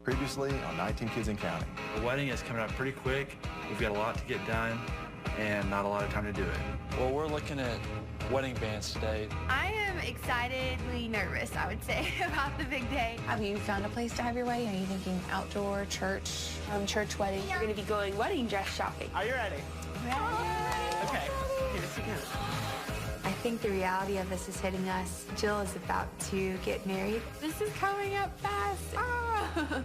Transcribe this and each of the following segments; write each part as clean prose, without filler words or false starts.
Previously on 19 Kids and Counting. The wedding is coming up pretty quick. We've got a lot to get done and not a lot of time to do it. Well, we're looking at wedding bands today. I am excitedly nervous, I would say, about the big day. Have you found a place to have your wedding? Are you thinking outdoor, church, church wedding? We're going to be going wedding dress shopping. Are you ready? Okay, here she goes. I think the reality of this is hitting us. Jill is about to get married. This is coming up fast. Ah.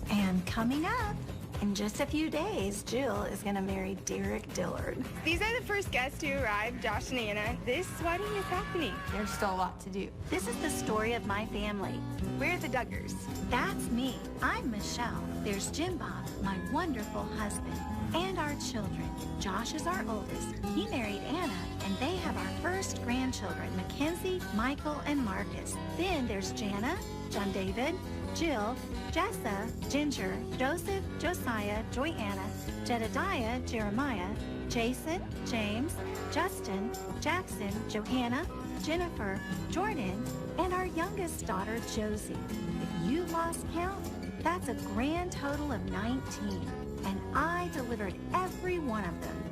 And coming up, in just a few days, Jill is going to marry Derek Dillard. These are the first guests to arrive, Josh and Anna. This wedding is happening. There's still a lot to do. This is the story of my family. We're the Duggars. That's me. I'm Michelle. There's Jim Bob, my wonderful husband, and our children. Josh is our oldest. He married Anna, and they have our first grandchildren, Mackenzie, Michael, and Marcus. Then there's Jana, John David, Jill, Jessa, Ginger, Joseph, Josiah, Joyanna, Jedediah, Jeremiah, Jason, James, Justin, Jackson, Johanna, Jennifer, Jordan, and our youngest daughter, Josie. If you lost count, that's a grand total of 19. And I delivered every one of them.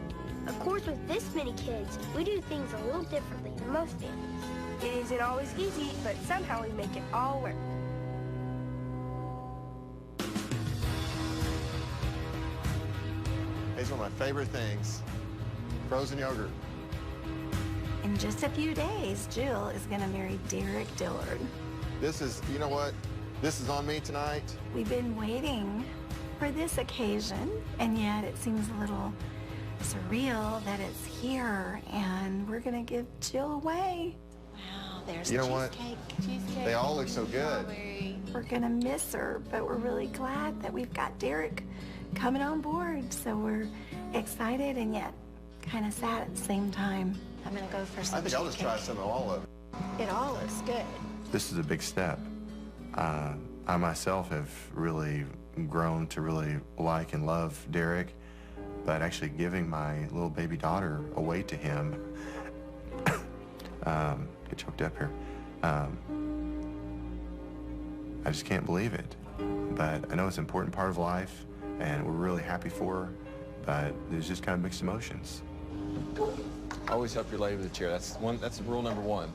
Of course, with this many kids, we do things a little differently than most families. It isn't always easy, but somehow we make it all work. These are my favorite things. Frozen yogurt. In just a few days, Jill is going to marry Derek Dillard. This is, you know what? This is on me tonight. We've been waiting for this occasion, and yet it seems a little surreal that it's here, and we're going to give Jill away. Wow, there's You know what? cheesecake. They all look so good. Strawberry. We're going to miss her, but we're really glad that we've got Derek coming on board. So we're excited and yet kind of sad at the same time. I'm going to go for some I think I'll just try some of all of it. It all looks good. This is a big step. I myself have really grown to really like and love Derek, but actually giving my little baby daughter away to him, get choked up here, I just can't believe it. But I know it's an important part of life, and we're really happy for her, but there's just kind of mixed emotions. Always help your lady with a chair. That's rule number one.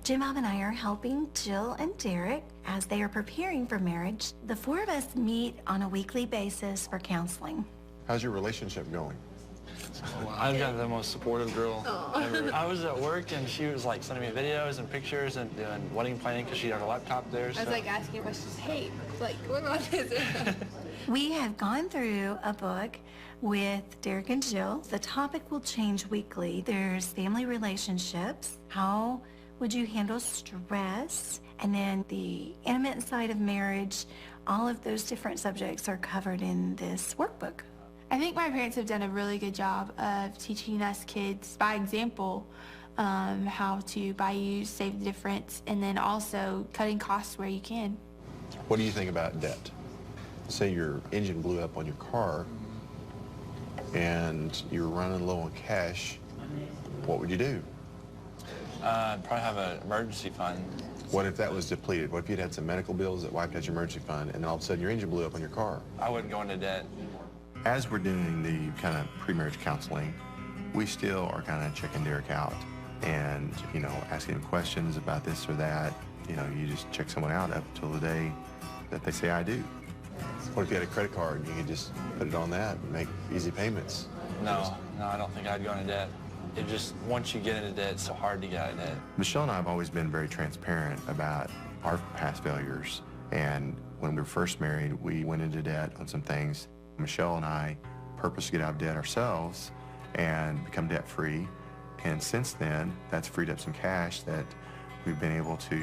Jim Bob and I are helping Jill and Derek as they are preparing for marriage. The four of us meet on a weekly basis for counseling. How's your relationship going? I've got the most supportive girl ever. I was at work and she was like sending me videos and pictures and doing wedding planning because she had her laptop there. I was like asking questions. Hey, like, what about this? We have gone through a book with Derek and Jill. The topic will change weekly. There's family relationships. How would you handle stress? And then the intimate side of marriage. All of those different subjects are covered in this workbook. I think my parents have done a really good job of teaching us kids by example how to buy used, save the difference, and then also cutting costs where you can. What do you think about debt? Say your engine blew up on your car and you're running low on cash, what would you do? Probably have an emergency fund. What if that was depleted? What if you'd had some medical bills that wiped out your emergency fund and all of a sudden your engine blew up on your car? I wouldn't go into debt. As we're doing the kind of pre-marriage counseling, we still are kind of checking Derek out and, you know, asking him questions about this or that. You know, you just check someone out up till the day that they say, I do. What if you had a credit card and you could just put it on that and make easy payments? No, I don't think I'd go into debt. It just, once you get into debt, it's so hard to get out of debt. Michelle and I have always been very transparent about our past failures. And when we were first married, we went into debt on some things. Michelle and I purposed to get out of debt ourselves and become debt-free. And since then, that's freed up some cash that we've been able to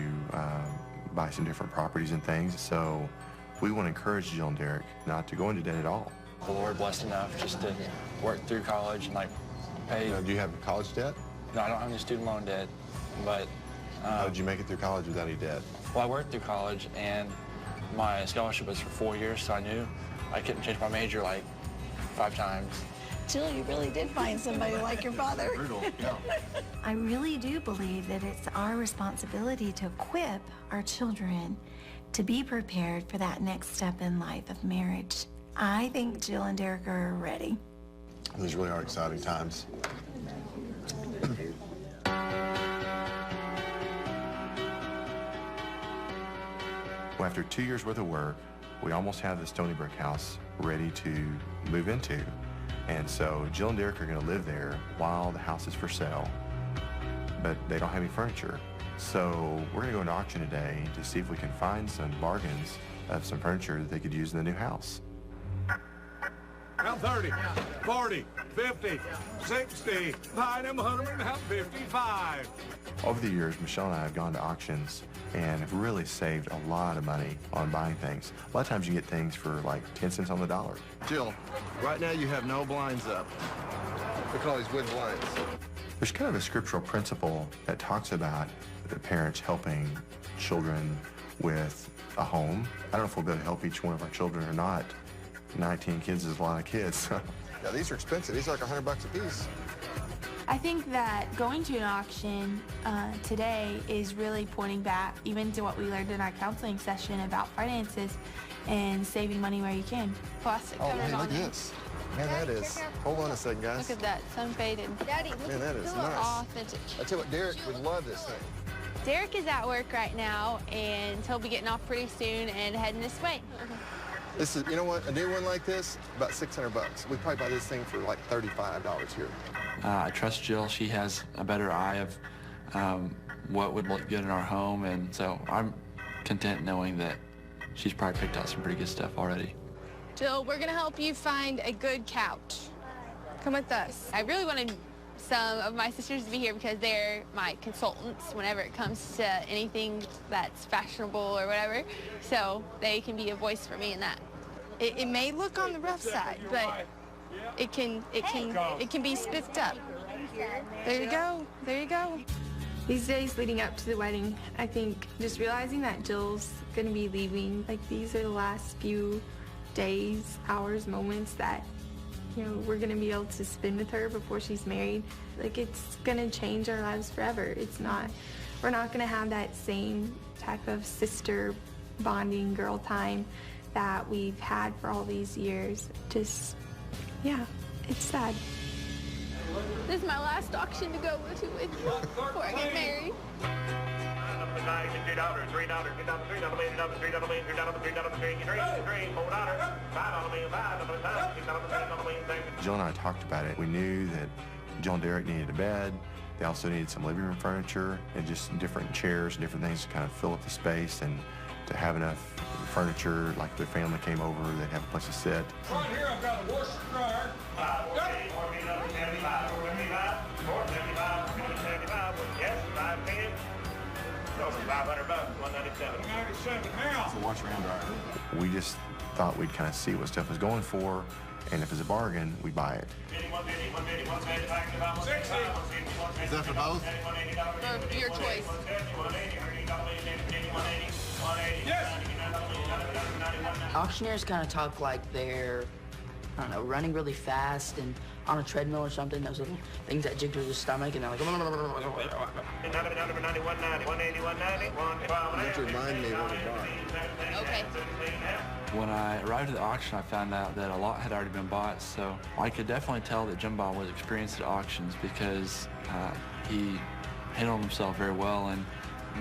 buy some different properties and things. So we want to encourage Jill and Derek not to go into debt at all. The Lord blessed enough just to work through college and like pay. Do you have college debt? No, I don't have any student loan debt, but. How did you make it through college without any debt? Well, I worked through college and my scholarship was for 4 years, so I knew I couldn't change my major like 5 times. Jill, you really did find somebody like your father. Brutal, yeah. I really do believe that it's our responsibility to equip our children to be prepared for that next step in life of marriage. I think Jill and Derek are ready. These really are exciting times. Well, after 2 years worth of work, we almost have the Stony Brook house ready to move into. And so Jill and Derek are going to live there while the house is for sale, but they don't have any furniture. So we're going to go into auction today to see if we can find some bargains of some furniture that they could use in the new house. Have 30, 40, 50, 60, buy them 155. Over the years, Michelle and I have gone to auctions and have really saved a lot of money on buying things. A lot of times you get things for like 10 cents on the dollar. Jill, right now you have no blinds up. Look at all these wood blinds. There's kind of a scriptural principle that talks about the parents helping children with a home. I don't know if we'll be able to help each one of our children or not. 19 kids is a lot of kids. Yeah, these are expensive. These are like $100 a piece. I think that going to an auction today is really pointing back even to what we learned in our counseling session about finances and saving money where you can. Plastic Oh, covers man, on look at it. this. Man, that is. Hold on a second, guys. Look at that, it's unfaded. Daddy, look Man, that is nice. Authentic. I tell you what, Derek would love this thing. Derek is at work right now, and he'll be getting off pretty soon and heading this way. This is, you know what, a new one like this, about $600. We probably buy this thing for like $35 here. I trust Jill. She has a better eye of what would look good in our home, and so I'm content knowing that she's probably picked out some pretty good stuff already. Jill, we're gonna help you find a good couch. Come with us. I really wanted some of my sisters to be here because they're my consultants whenever it comes to anything that's fashionable or whatever, so they can be a voice for me in that. It may look on the rough side, but it can be spiffed up. There you go. There you go. These days leading up to the wedding, I think just realizing that Jill's gonna be leaving, like these are the last few days, hours, moments that, you know, we're gonna be able to spend with her before she's married. Like it's gonna change our lives forever. It's not, we're not gonna have that same type of sister bonding girl time that we've had for all these years. Just, yeah, it's sad. This is my last auction to go to with before I get married. Jill and I talked about it. We knew that Jill and Derek needed a bed. They also needed some living room furniture and just different chairs and different things to kind of fill up the space and to have enough furniture, like if their family came over, they'd have a place to sit. Right here, I've got a washer dryer. It's a washer and dryer. We just thought we'd kind of see what stuff was going for, and if it's a bargain, we'd buy it. Is that for both? For your choice. Auctioneers kind of talk like they're, I don't know, running really fast and on a treadmill or something, those little things that jig through the stomach, and they're like, You have to remind me what to buy. Okay. When I arrived at the auction, I found out that a lot had already been bought, so I could definitely tell that Jim Bob was experienced at auctions because he handled himself very well and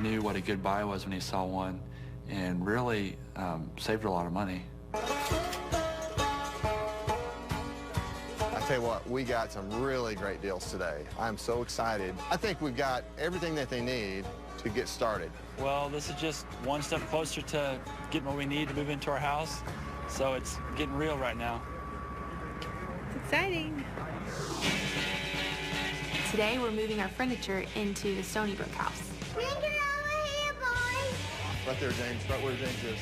knew what a good buy was when he saw one, and really saved a lot of money. I tell you what, we got some really great deals today. I'm so excited. I think we've got everything that they need to get started. Well, this is just one step closer to getting what we need to move into our house, so it's getting real right now. It's exciting. Today we're moving our furniture into the Stony Brook house. Bring her over here, boys. Right there, James, right where James is.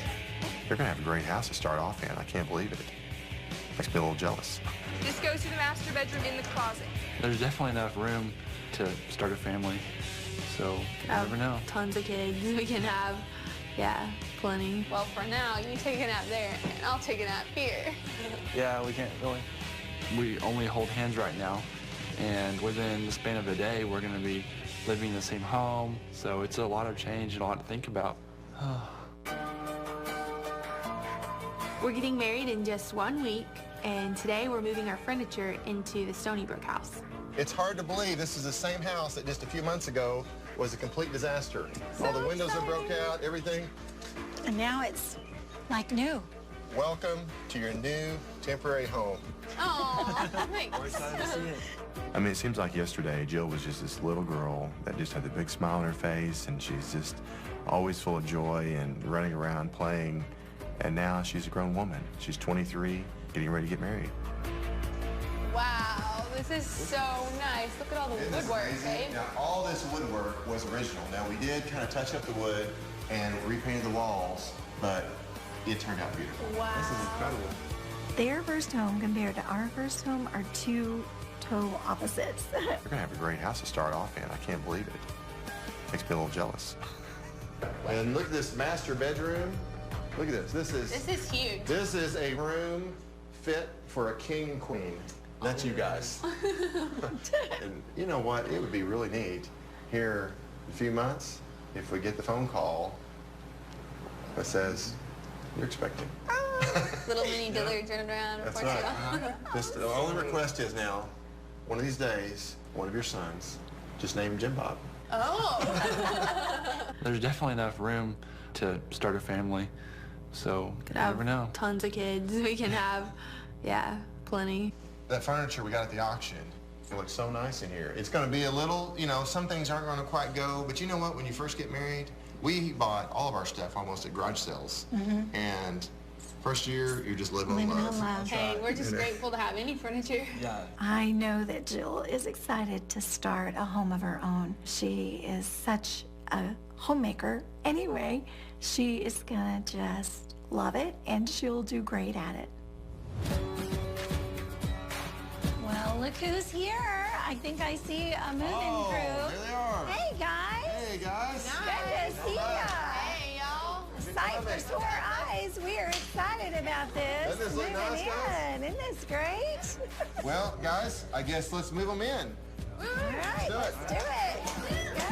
They're gonna have a great house to start off in. I can't believe it. Makes me a little jealous. Just go to the master bedroom in the closet. There's definitely enough room to start a family, so you never know. Tons of kids we can have. Yeah, plenty. Well, for now, you take a nap there, and I'll take a nap here. Yeah, we can't really. We only hold hands right now, and within the span of a day, we're going to be living in the same home, so it's a lot of change and a lot to think about. We're getting married in just 1 week, and today we're moving our furniture into the Stony Brook house. It's hard to believe this is the same house that just a few months ago was a complete disaster. All the windows have broke out, everything. And now it's like new. Welcome to your new temporary home. Oh, thanks. I mean, it seems like yesterday Jill was just this little girl that just had the big smile on her face, and she's just always full of joy and running around playing. And now she's a grown woman. She's 23, getting ready to get married. Wow, this is so nice. Look at all the woodwork, babe. Now, all this woodwork was original. Now, we did kind of touch up the wood and repainted the walls, but it turned out beautiful. Wow. This is incredible. Their first home compared to our first home are two total opposites. We're gonna have a great house to start off in. I can't believe it. Makes me a little jealous. And look at this master bedroom. Look at this. This is huge. This is a room fit for a king and queen. That's you guys. And you know what? It would be really neat here in a few months if we get the phone call that says, you're expecting. Little mini Dillard running around. That's right. Just the only request is now, one of these days, one of your sons, just name him Jim Bob. Oh. There's definitely enough room to start a family, so you never know. Tons of kids. We can have, yeah, plenty. That furniture we got at the auction, it looks so nice in here. It's going to be a little, you know, some things aren't going to quite go, but you know what? When you first get married, we bought all of our stuff almost at garage sales. And first year, you're just living on love. Hey, we're just grateful to have any furniture. Yeah. I know that Jill is excited to start a home of her own. She is such a homemaker anyway. She is gonna just love it, and she'll do great at it. Well, look who's here. I think I see a moving crew. There they are. Hey, guys. Hey, guys. Good to see ya. Hey, y'all. Sight for sore eyes. We are excited about this. Doesn't this look Moving nice, guys? in. Isn't this great? Well, guys, I guess let's move them in. All right, let's do it. Go.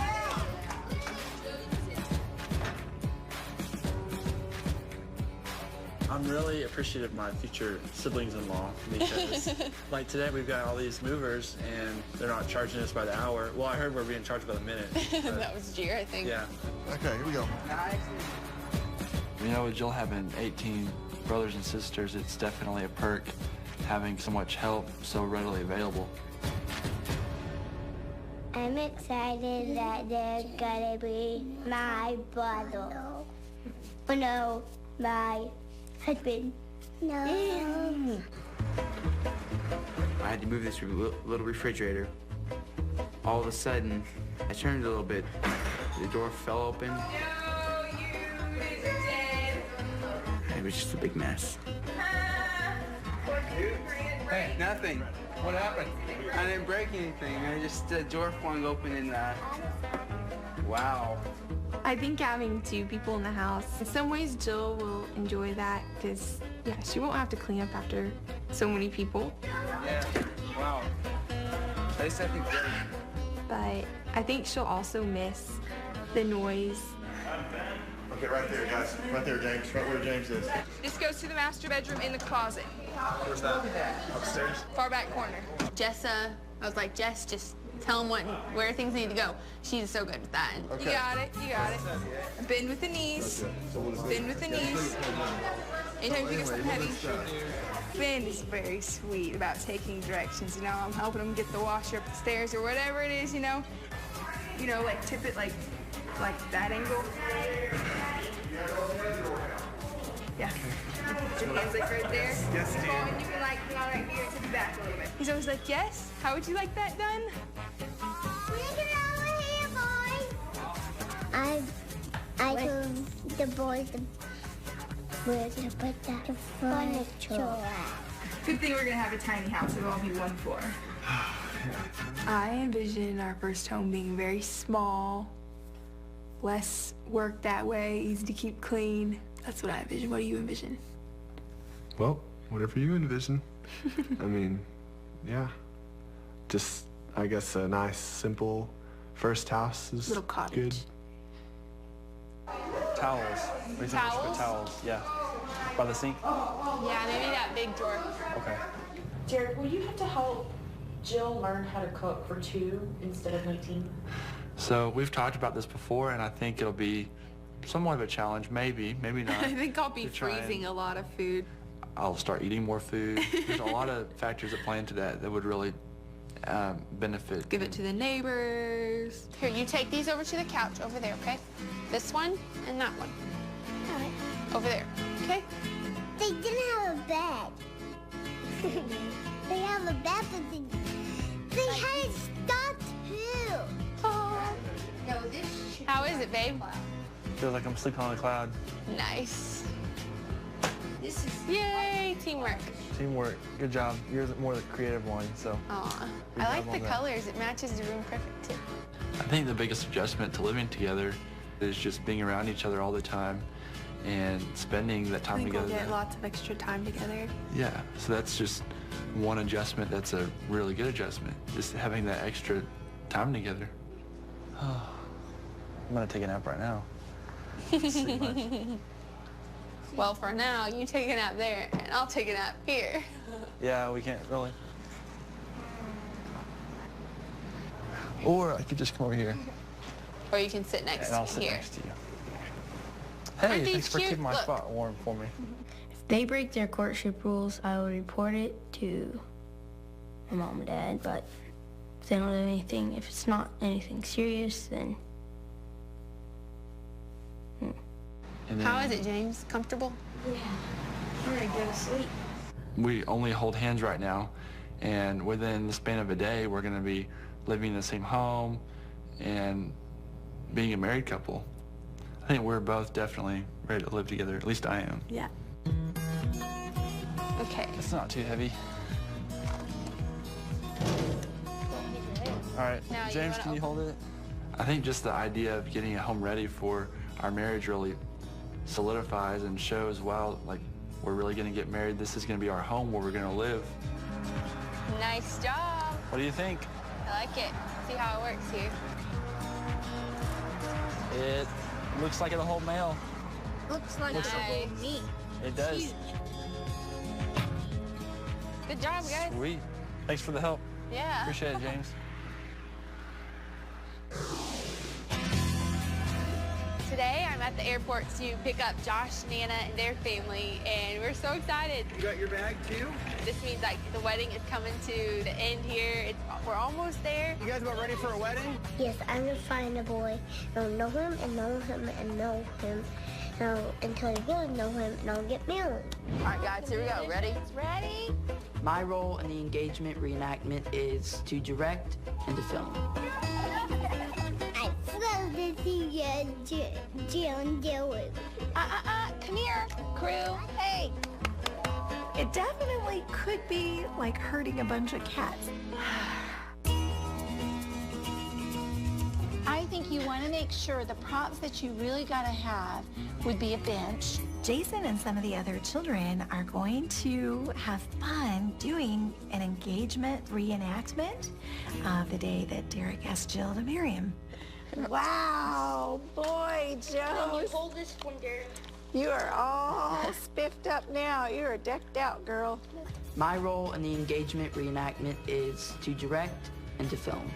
I'm really appreciative of my future siblings-in-law because, like today, we've got all these movers and they're not charging us by the hour. Well, I heard we're being charged by the minute. That was Jer, I think. Yeah. Okay, here we go. You know, with Jill having 18 brothers and sisters, it's definitely a perk having so much help so readily available. I'm excited that they're gonna be my brother. Oh no, my husband. No. I had to move this little refrigerator. All of a sudden, I turned it a little bit. The door fell open. It was just a big mess. Hey, nothing. What happened? I didn't break anything. I just the door flung open and wow. I think having two people in the house, in some ways Jill will enjoy that because, yeah, she won't have to clean up after so many people. Yeah. Wow. At least I think great. But I think she'll also miss the noise. Okay, right there, guys. Right there, James. Right where James is. This goes to the master bedroom in the closet. Where's that? Upstairs? Far back corner. Jessa, I was like, Jess, just tell them where things need to go. She's so good with that. Okay. You got it, you got it. Bend with the knees. Bend with the knees. Anytime you think of something heavy. Finn is very sweet about taking directions, you know. I'm helping him get the washer up the stairs or whatever it is, you know. You know, like tip it like that angle. Yeah. Put your hands like right there. Yes, dear. And you can like, you know, right here, tip it back a little bit. He's always like, yes, how would you like that done? I told the boys where to put the furniture. Good thing we're gonna have a tiny house. It'll all be one floor. I envision our first home being very small, less work that way, easy to keep clean. That's what I envision. What do you envision? Well, whatever you envision. I mean, yeah. Just, I guess, a nice, simple first house is little cottage. good. Towels. What do you think we should put towels? Yeah. By the sink? Yeah, maybe that big drawer. Okay. Derek, will you have to help Jill learn how to cook for 2 instead of 19? So we've talked about this before, and I think it'll be somewhat of a challenge, maybe not. I think I'll be to try and- freezing a lot of food. I'll start eating more food. There's a lot of factors that play into that would really benefit. Give it to the neighbors. Here, you take these over to the couch over there, okay? This one and that one. All right. Over there, okay? They didn't have a bed. They have a bed, but they had it stopped too. Oh. No, how is it, babe? Feels like I'm sleeping on a cloud. Nice. This is yay, teamwork. Teamwork. Good job. You're more the creative one, so. Aw, good I like job the on that. colors. It matches the room perfect too. I think the biggest adjustment to living together is just being around each other all the time and spending that I time think together. we'll get lots of extra time together. Yeah, so that's just one adjustment that's a really good adjustment, just having that extra time together. I'm gonna take a nap right now. Well, for now, you take a nap there, and I'll take a nap here. Yeah, we can't really. Or I could just come over here. Or you can sit next And I'll to sit me here. next to you. Aren't Hey, these thanks for cute? keeping my Look. spot warm for me. If they break their courtship rules, I will report it to my mom and dad, but if they don't do anything, if it's not anything serious, then How is it, James? Comfortable? yeah, I'm ready to go to sleep. We only hold hands right now, and within the span of a day, we're going to be living in the same home and being a married couple. I think we're both definitely ready to live together. At least I am. Yeah. Okay. It's not too heavy. All right, Now you James, wanna can you hold it? I think just the idea of getting a home ready for our marriage really solidifies and shows, wow, like, we're really going to get married. This is going to be our home where we're going to live. Nice job. What do you think? I like it. See how it works here. It looks like it'll hold mail. Looks like Nice. a whole me. It does. Good job, guys. Sweet. Thanks for the help. Yeah. Appreciate it, James. Today, I'm at the airport to pick up Josh, Nana, and their family, and we're so excited. You got your bag too? This means like the wedding is coming to the end here. We're almost there. You guys about ready for a wedding? Yes, I'm gonna find a boy. I'll know him and know him and know him. Until I really know him, and I'll get married. All right, guys, here we go. Ready? Ready? My role in the engagement reenactment is to direct and to film. I love to see Jill and Joey. Come here, crew. Hey. It definitely could be like herding a bunch of cats. I think you want to make sure the props that you really got to have would be a bench. Jason and some of the other children are going to have fun doing an engagement reenactment of the day that Derek asked Jill to marry him. Wow, boy, Joe. You hold this one, Derek. You are all spiffed up now. You are decked out, girl. My role in the engagement reenactment is to direct and to film.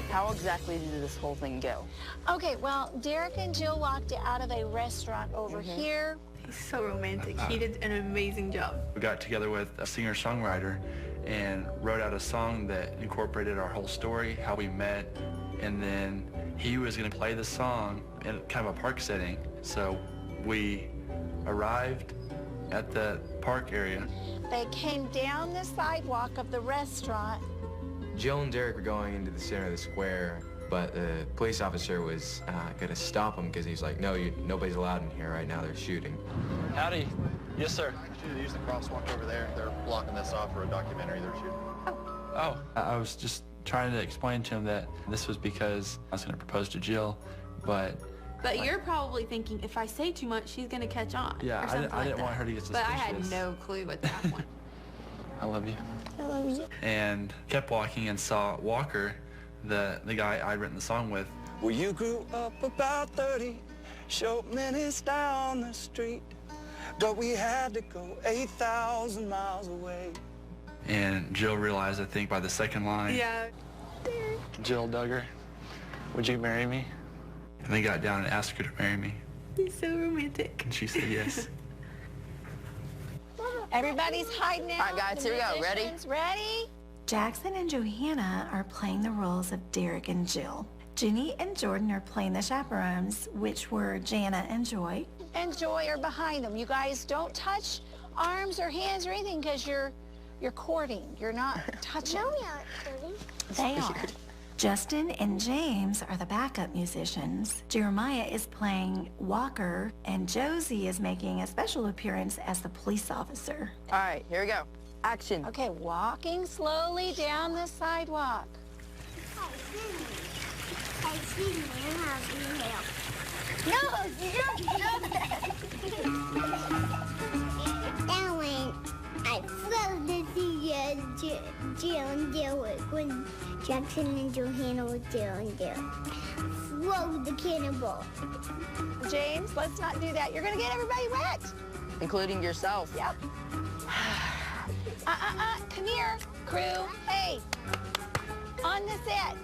How exactly did this whole thing go? Okay, well, Derek and Jill walked out of a restaurant over here. He's so romantic. He did an amazing job. We got together with a singer-songwriter and wrote out a song that incorporated our whole story, how we met, and then he was going to play the song in kind of a park setting. So we arrived at the park area. They came down the sidewalk of the restaurant. Jill and Derek were going into the center of the square, but the police officer was going to stop them because he's like, no, nobody's allowed in here right now. They're shooting. Howdy. Yes, sir. They use the crosswalk over there. They're blocking this off for a documentary they're shooting. Oh. I was just trying to explain to him that this was because I was going to propose to Jill, but... But you're probably thinking, if I say too much, she's going to catch on. Yeah, or something I didn't like want that. her to get But I had suspicious. no clue at that point. I love you. I love you. And kept walking and saw Walker, the guy I'd written the song with. Well, you grew up about 30, short minutes down the street. but we had to go 8,000 miles away. And Jill realized, I think, by the second line. Yeah. Jill Duggar, would you marry me? And they got down and asked her to marry me. He's so romantic. And she said yes. Everybody's hiding out. All right, guys, here we go. Ready? Ready? Jackson and Johanna are playing the roles of Derek and Jill. Jenny and Jordan are playing the chaperones, which were Jana and Joy. And Joy are behind them. You guys don't touch arms or hands or anything because you're courting. You're not touching. No, we aren't courting. They are. Justin and James are the backup musicians. Jeremiah is playing Walker, and Josie is making a special appearance as the police officer. All right, here we go. Action. Okay, walking slowly down the sidewalk. Excuse me, I have your help. And when I felt to see Jill and Derek, when Jackson and Johanna were Jill and Derek, throw the cannonball. James, let's not do that. You're gonna get everybody wet. Including yourself. Yep. Come here, crew. Hey, on the set,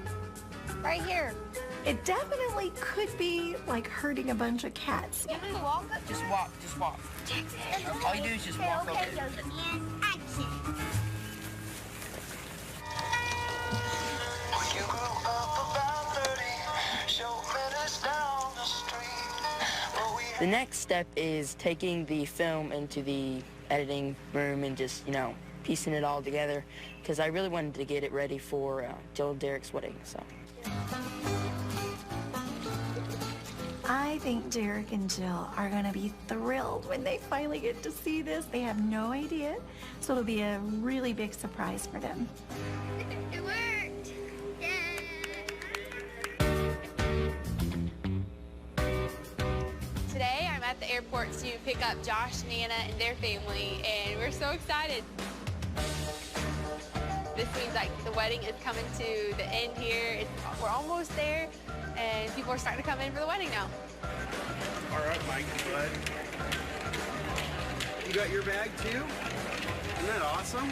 right here. It definitely could be like herding a bunch of cats. You want to walk up? Just walk, just walk. All you do is just walk over. Okay, Josie, and action. The next step is taking the film into the editing room and just, you know, piecing it all together because I really wanted to get it ready for Jill and Derek's wedding, so. I think Derek and Jill are going to be thrilled when they finally get to see this. They have no idea, so it'll be a really big surprise for them. It worked. Today I'm at the airport to pick up Josh, Nana, and their family, and we're so excited. This means like the wedding is coming to the end here. We're almost there, and people are starting to come in for the wedding now. All right, Mike, bud. You got your bag too? Isn't that awesome?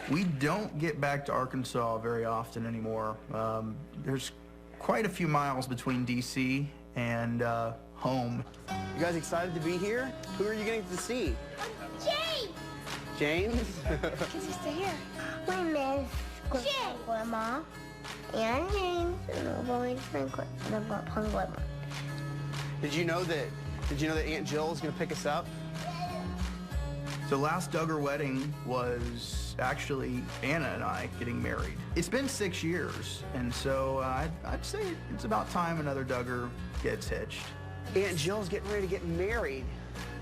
We don't get back to Arkansas very often anymore. There's quite a few miles between DC and home. You guys excited to be here? Who are you getting to see? James! James? Can you stay here? My miss Grandma and James and I'm going to Franklin and I've got Grandma. Did you know that Aunt Jill is going to pick us up? The last Duggar wedding was actually Anna and I getting married. It's been 6 years, and so I'd say it's about time another Duggar gets hitched. Aunt Jill's getting ready to get married,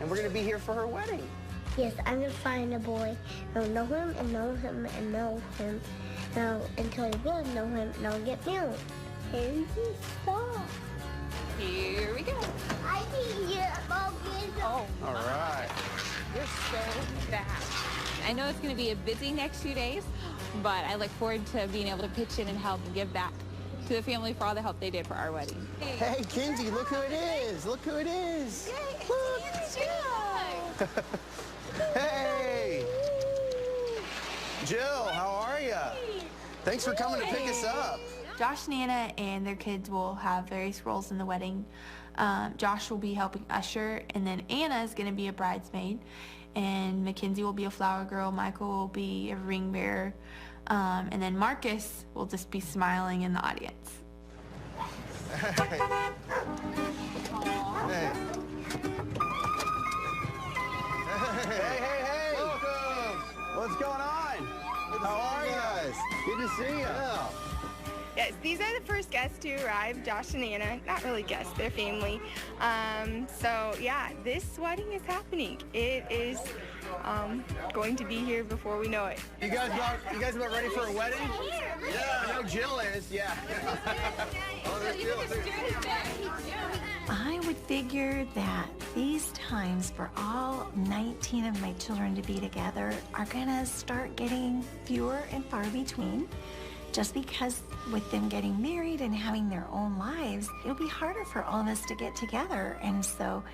and we're going to be here for her wedding. Yes, I'm going to find a boy. I'll know him and know him and know him. Until I really know him, and I'll get married. Here's the song. Here we go. I see you. Oh, all right. You're so fast. I know it's going to be a busy next few days, but I look forward to being able to pitch in and help and give back to the family for all the help they did for our wedding. Hey, Kinsey, look who it is. Look who it is. Yay, Look. Hey. Jill, how are you? Thanks for coming to pick us up. Josh, Nana, and their kids will have various roles in the wedding. Josh will be helping usher, and then Anna is going to be a bridesmaid, and Mackenzie will be a flower girl, Michael will be a ring bearer, and then Marcus will just be smiling in the audience. Hey. Hey. Welcome. What's going on? How are you guys? Good to see you. Yeah. Yes, these are the first guests to arrive, Josh and Anna. Not really guests, they're family. So yeah, this wedding is happening. It is going to be here before we know it. You guys about ready for a wedding? Yeah, I know Jill is, yeah. I would figure that these times for all 19 of my children to be together are gonna start getting fewer and far between. just because with them getting married and having their own lives, it'll be harder for all of us to get together. And so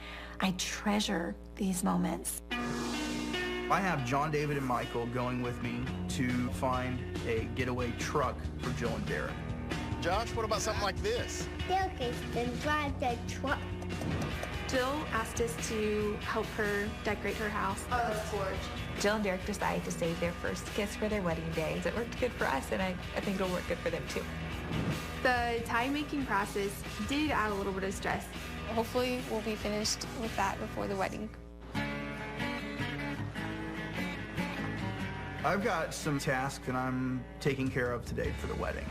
I treasure these moments. I have John, David, and Michael going with me to find a getaway truck for Jill and Derek. Josh, what about something like this? Derek is to drive the truck. Jill asked us to help her decorate her house. Oh, that's gorgeous. Jill and Derek decided to save their first kiss for their wedding day. It worked good for us, and I think it'll work good for them too. The tie-making process did add a little bit of stress. Hopefully we'll be finished with that before the wedding. I've got some tasks that I'm taking care of today for the wedding.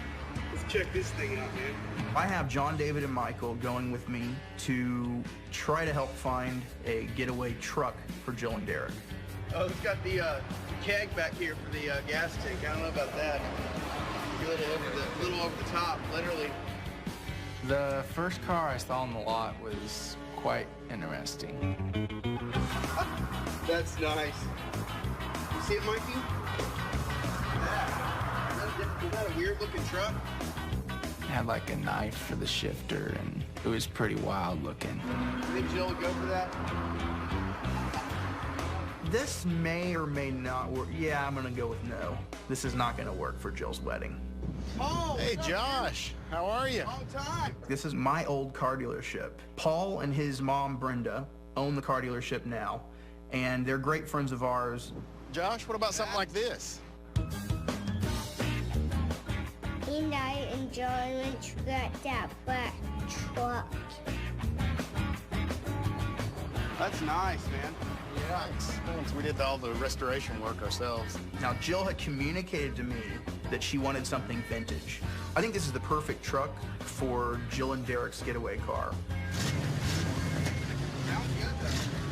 Let's check this thing out, man. I have John, David, and Michael going with me to try to help find a getaway truck for Jill and Derek. Oh, it's got the keg back here for the gas tank. I don't know about that. A little over the top, literally. The first car I saw on the lot was quite interesting. That's nice. You see it, Mikey? Is that a weird-looking truck? It had like a knife for the shifter, and it was pretty wild looking. You think Jill would go for that? This may or may not work. Yeah, I'm gonna go with no. This is not gonna work for Jill's wedding. Oh, hey, Josh, how are you? Long time. This is my old car dealership. Paul and his mom, Brenda, own the car dealership now, and they're great friends of ours. Josh, what about something like this? And I enjoy when you got that black truck. That's nice, man. Yeah, thanks. We did all the restoration work ourselves. Now, Jill had communicated to me that she wanted something vintage. I think this is the perfect truck for Jill and Derek's getaway car.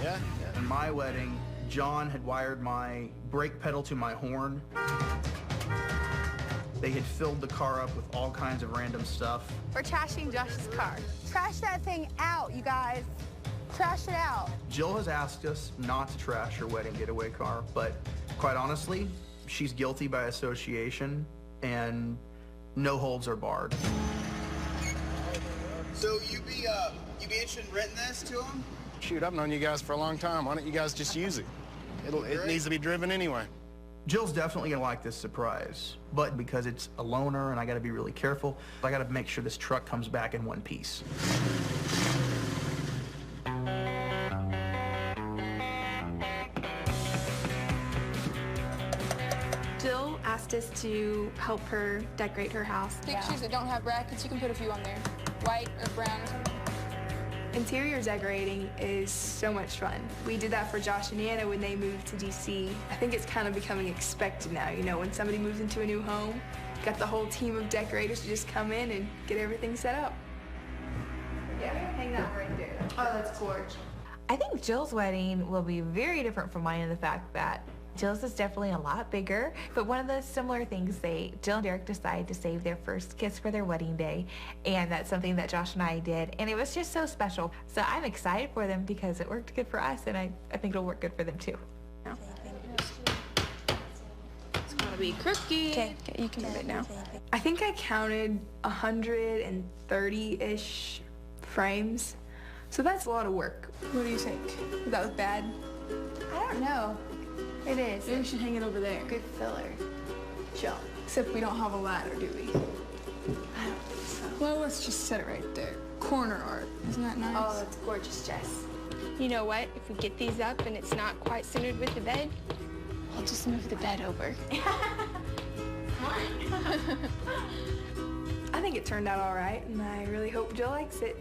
Yeah. In my wedding, John had wired my brake pedal to my horn. They had filled the car up with all kinds of random stuff. We're trashing Josh's car. Trash that thing out, you guys. Trash it out. Jill has asked us not to trash her wedding getaway car, but quite honestly, she's guilty by association, and no holds are barred. So you be interested in renting this to him? Shoot, I've known you guys for a long time. Why don't you guys just use it? It needs to be driven anyway. Jill's definitely gonna like this surprise, but because it's a loaner and I gotta be really careful, I gotta make sure this truck comes back in one piece. Jill asked us to help her decorate her house. Pictures that don't have brackets, you can put a few on there. White or brown or something. Interior decorating is so much fun. We did that for Josh and Anna when they moved to DC. I think it's kind of becoming expected now, you know, when somebody moves into a new home, got the whole team of decorators to just come in and get everything set up. Yeah, hang that right there. Oh, that's gorgeous. I think Jill's wedding will be very different from mine in the fact that Jill's is definitely a lot bigger, but one of the similar things Jill and Derek decided to save their first kiss for their wedding day, and that's something that Josh and I did, and it was just so special. So I'm excited for them because it worked good for us, and I think it'll work good for them too. It's gonna be crooked. Okay, you can move it now. I think I counted 130-ish frames, so that's a lot of work. What do you think? Does that look bad? I don't know. It is. Maybe we should hang it over there. Good filler. Jill. Except we don't have a ladder, do we? I don't think so. Well, let's just set it right there. Corner art. Isn't that nice? Oh, that's gorgeous, Jess. You know what? If we get these up and it's not quite centered with the bed, I'll just move the bed over. I think it turned out all right, and I really hope Jill likes it.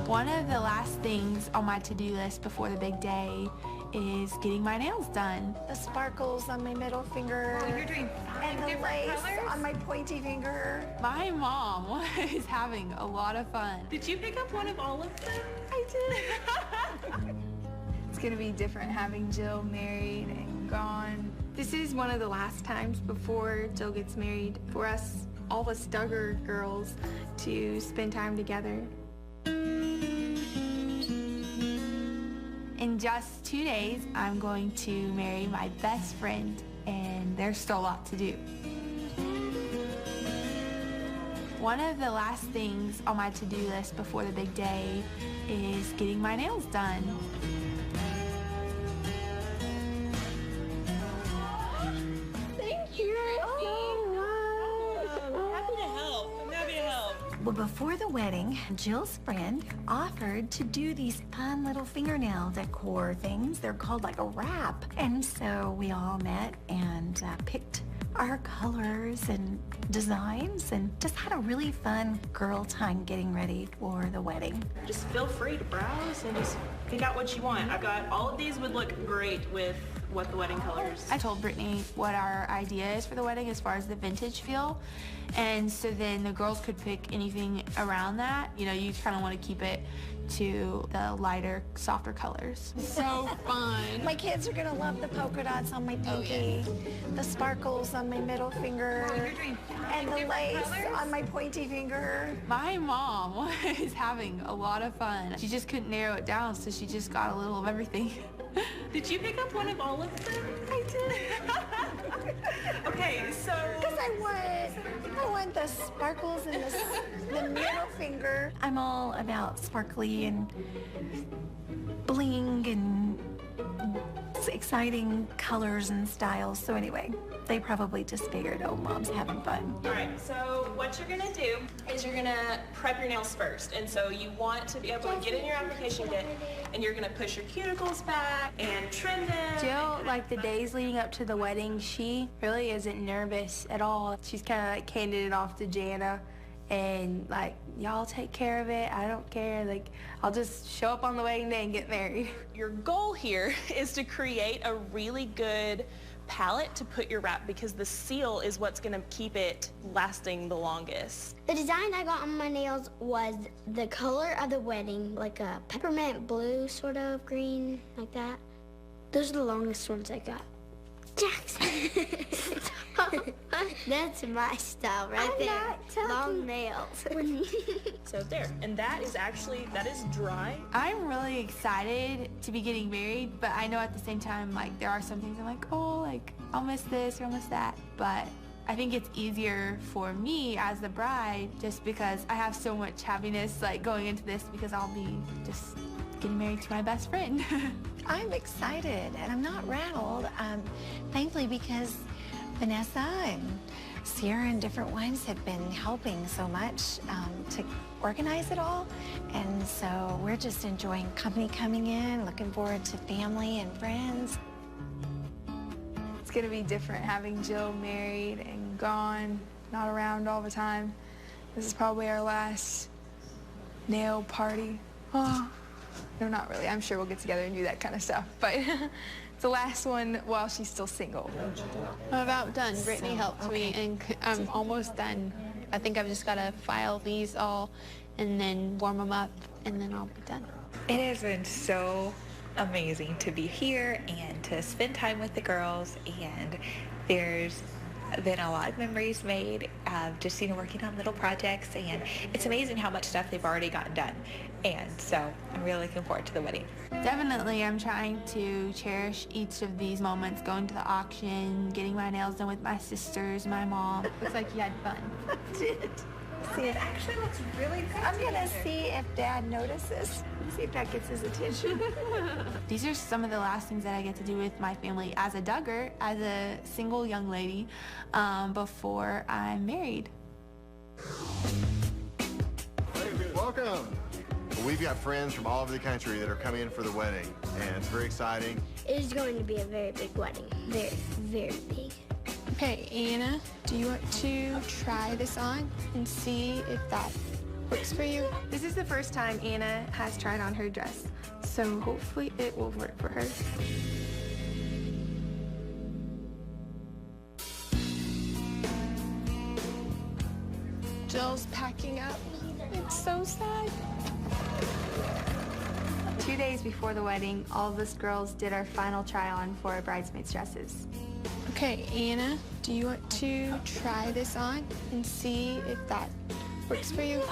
One of the last things on my to-do list before the big day is getting my nails done. The sparkles on my middle finger. Oh, you're doing and the lace on my pointy finger. My mom was having a lot of fun. Did you pick up one of all of them? I did. It's gonna be different having Jill married and gone. This is one of the last times before Jill gets married for us, all the Duggar girls, to spend time together. In just 2 days, I'm going to marry my best friend, and there's still a lot to do. One of the last things on my to-do list before the big day is getting my nails done. Thank you, I'm happy to help. I'm happy to help. Well, before the wedding, Jill's friend offered to do these fun little fingernail decor things. They're called like a wrap. And so we all met and picked our colors and designs and just had a really fun girl time getting ready for the wedding. Just feel free to browse and just pick out what you want. I've got all of these would look great with what the wedding colors. I told Brittany what our idea is for the wedding as far as the vintage feel. And so then the girls could pick anything around that. You know, you kind of want to keep it to the lighter, softer colors. So fun. My kids are gonna love the polka dots on my pinky, the sparkles on my middle finger, and the lace on my pointy finger. My mom was having a lot of fun. She just couldn't narrow it down, so she just got a little of everything. Did you pick up one of all of them? I did. Okay, so... Because I want the sparkles and the middle finger. I'm all about sparkly and bling and exciting colors and styles. So anyway, they probably just figured, oh, Mom's having fun. All right, so what you're gonna do is you're gonna prep your nails first. And so you want to be able to get in your application kit and you're gonna push your cuticles back and trim them. Jill, like the days leading up to the wedding, she really isn't nervous at all. She's kind of like handed it off to Jana and like, y'all take care of it. I don't care. Like, I'll just show up on the wedding day and get married. Your goal here is to create a really good palette to put your wrap because the seal is what's gonna keep it lasting the longest. The design I got on my nails was the color of the wedding, like a peppermint blue sort of green, like that. Those are the longest ones I got. Jackson. That's my style right there. Long nails. So there, and that is dry. I'm really excited to be getting married, but I know at the same time, like, there are some things I'm like, oh, like, I'll miss this or I'll miss that. But I think it's easier for me as the bride just because I have so much happiness, like, going into this because I'll be just getting married to my best friend. I'm excited and I'm not rattled, thankfully because Vanessa and Sierra and different ones have been helping so much to organize it all. And so we're just enjoying company coming in, looking forward to family and friends. It's gonna be different having Jill married and gone, not around all the time. This is probably our last nail party. Oh, no, not really. I'm sure we'll get together and do that kind of stuff, but it's the last one while she's still single. I'm about done. Brittany helped me, and I'm almost done. I think I've just got to file these all and then warm them up, and then I'll be done. It has been so amazing to be here and to spend time with the girls, and there's been a lot of memories made of just, working on little projects, and it's amazing how much stuff they've already gotten done. And so I'm really looking forward to the wedding. Definitely, I'm trying to cherish each of these moments, going to the auction, getting my nails done with my sisters, my mom. Looks like you had fun. I did. See, it actually looks really good. I'm gonna see if Dad notices. See if that gets his attention. These are some of the last things that I get to do with my family as a Duggar, as a single young lady, before I'm married. Welcome. We've got friends from all over the country that are coming in for the wedding, and it's very exciting. It is going to be a very big wedding. Very, very big. Okay, Anna, do you want to try this on and see if that works for you? This is the first time Anna has tried on her dress, so hopefully it will work for her. Jill's packing up. It's so sad. 2 days before the wedding, all of us girls did our final try-on for our bridesmaids' dresses. Okay, Anna, do you want to try this on and see if that works for you?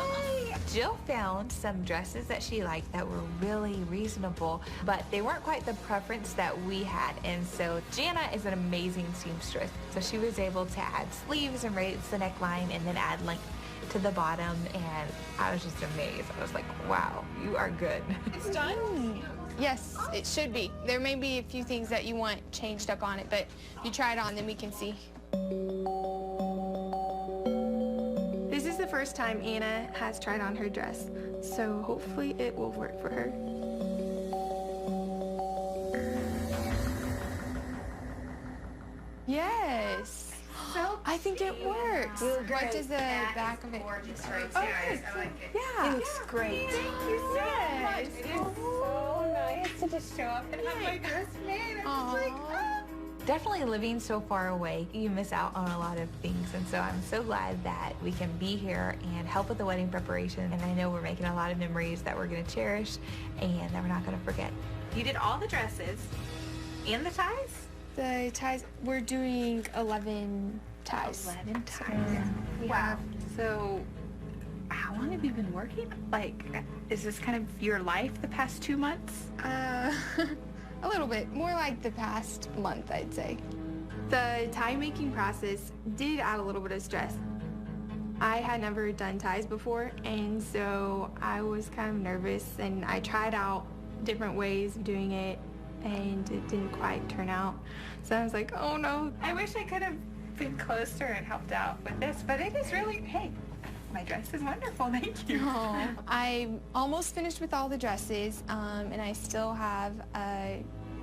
Jill found some dresses that she liked that were really reasonable, but they weren't quite the preference that we had. And so Jana is an amazing seamstress. So she was able to add sleeves and raise the neckline and then add length to the bottom. And I was just amazed. I was like, wow, you are good. It's done? Yes, it should be. There may be a few things that you want changed up on it, but if you try it on, then we can see. This is the first time Anna has tried on her dress, so hopefully it will work for her. Yes. So I think it works. What does the back of it? Yeah. It looks great. Thank you so much. It is so nice to just show up and have my dress made. I'm just like, oh. Definitely living so far away, you miss out on a lot of things. And so I'm so glad that we can be here and help with the wedding preparation. And I know we're making a lot of memories that we're going to cherish and that we're not going to forget. You did all the dresses and the ties? The ties, we're doing 11 ties. 11 ties. Wow. So how long have you been working? Like, is this kind of your life the past 2 months? A little bit. More like the past month, I'd say. The tie making process did add a little bit of stress. I had never done ties before, and so I was kind of nervous, and I tried out different ways of doing it, and it didn't quite turn out. So I was like, oh no. I wish I could have been closer and helped out with this, but it is really, hey, my dress is wonderful, thank you. Oh, I'm almost finished with all the dresses, and I still have a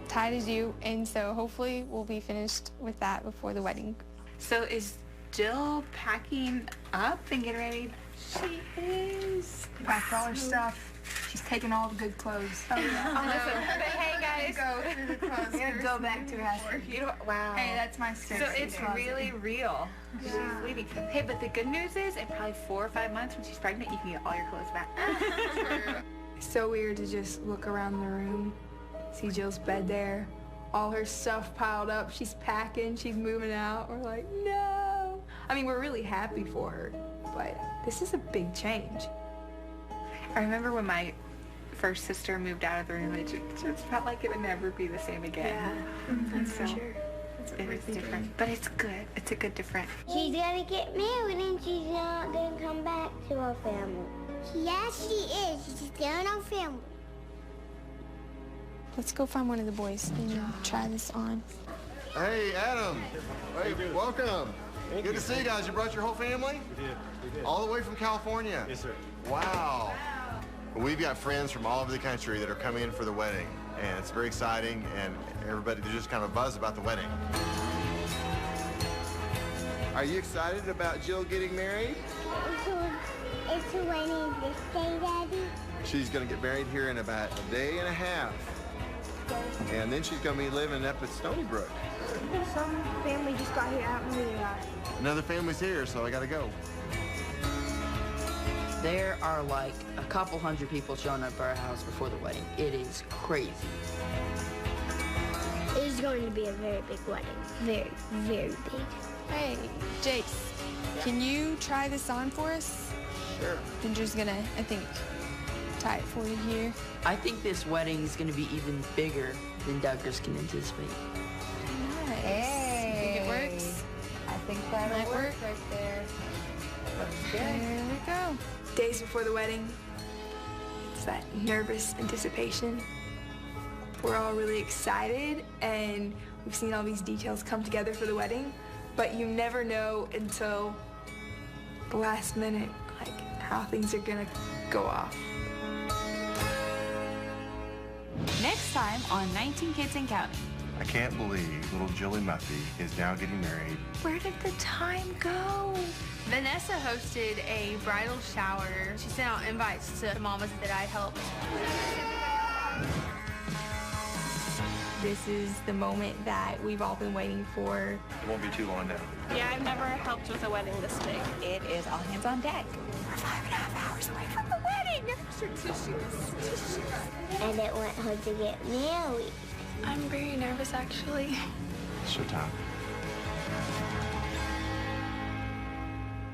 tie to do, and so hopefully we'll be finished with that before the wedding. So is Jill packing up and getting ready? She is. Packed all her stuff. She's taking all the good clothes. Oh, yeah. But hey, guys, go through the clothes. We're gonna go back to her. Wow. Hey, that's my sister. So it's really real. She's leaving. Hey, but the good news is, in probably 4 or 5 months when she's pregnant, you can get all your clothes back. So weird to just look around the room, see Jill's bed there, all her stuff piled up. She's packing, she's moving out. We're like, no. I mean, we're really happy for her, but this is a big change. I remember when my first sister moved out of the room, it just felt like it would never be the same again. Yeah, And for so sure. it is different, but it's good. It's a good different. She's gonna get married and she's not gonna come back to our family. Yes, she is. She's still in our family. Let's go find one of the boys and try this on. Hey, Adam. Hey, welcome. Good to see you guys. You brought your whole family? We did. All the way from California? Yes, sir. Wow. We've got friends from all over the country that are coming in for the wedding, and it's very exciting, and everybody, they're just kind of buzzed about the wedding. Are you excited about Jill getting married? It's the wedding this day, Daddy. She's going to get married here in about a day and a half, and then she's going to be living up at Stony Brook. Some family just got here out in the Another family's here, so I got to go. There are like a couple hundred people showing up at our house before the wedding. It is crazy. It is going to be a very big wedding. Very, very big. Hey, Jace, can you try this on for us? Sure. Ginger's gonna, I think, tie it for you here. I think this wedding is going to be even bigger than Douglas can anticipate. Nice. Hey. Think it works? I think that'll Might work work. right there. Looks good. There we go. Days before the wedding, it's that nervous anticipation. We're all really excited, and we've seen all these details come together for the wedding, but you never know until the last minute, like, how things are gonna go off. Next time on 19 Kids and Counting. I can't believe little Jilly Muffy is now getting married. Where did the time go? Vanessa hosted a bridal shower. She sent out invites to mamas that I'd helped. This is the moment that we've all been waiting for. It won't be too long now. Yeah, I've never helped with a wedding this big. It is all hands on deck. We're 5.5 hours away from the wedding. I didn't want her to get married. I'm very nervous, actually. It's showtime.